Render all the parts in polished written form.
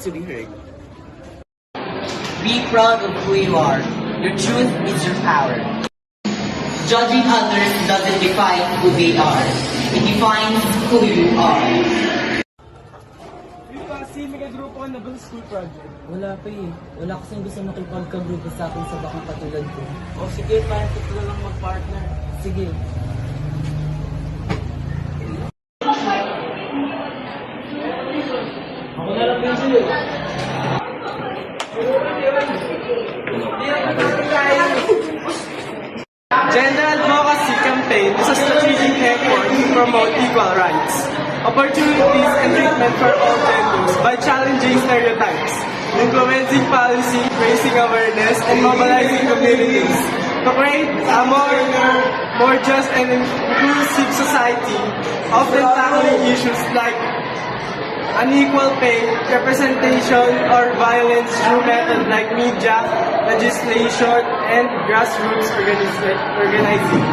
to be heard. Be proud of who you are. Your truth is your power. Judging others doesn't define who they are. It defines who you are. Kasi may grupo ka na ba sa school project? Wala pa eh. Wala kasing gusto makipagkagrupo sa akin sa bakang katulad ko. O sige, parang tatlo lang mag-partner. Sige. Ako na lang din sila. Gender Advocacy Campaign is a strategic effort to promote equal rights, opportunities, and treatment for all genders by challenging stereotypes, influencing policy, raising awareness, and mobilizing communities to create a more just and inclusive society, often tackling issues like unequal pay, representation, or violence through methods like media, legislation, and grassroots organizing.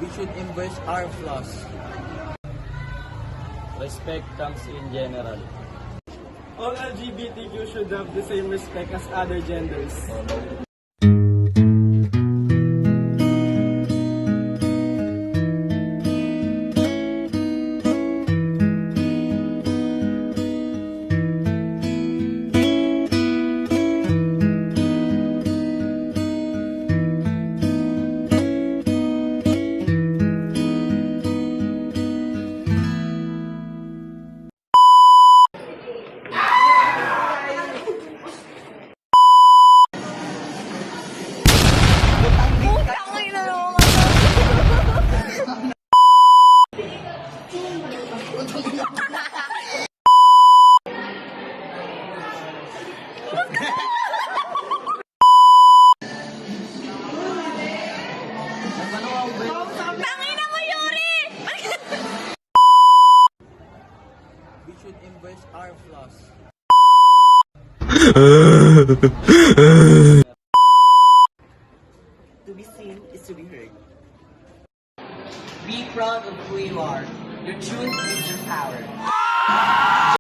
We should embrace our flaws. Respect comes in general. All LGBTQ should have the same respect as other genders. We should embrace our flaws.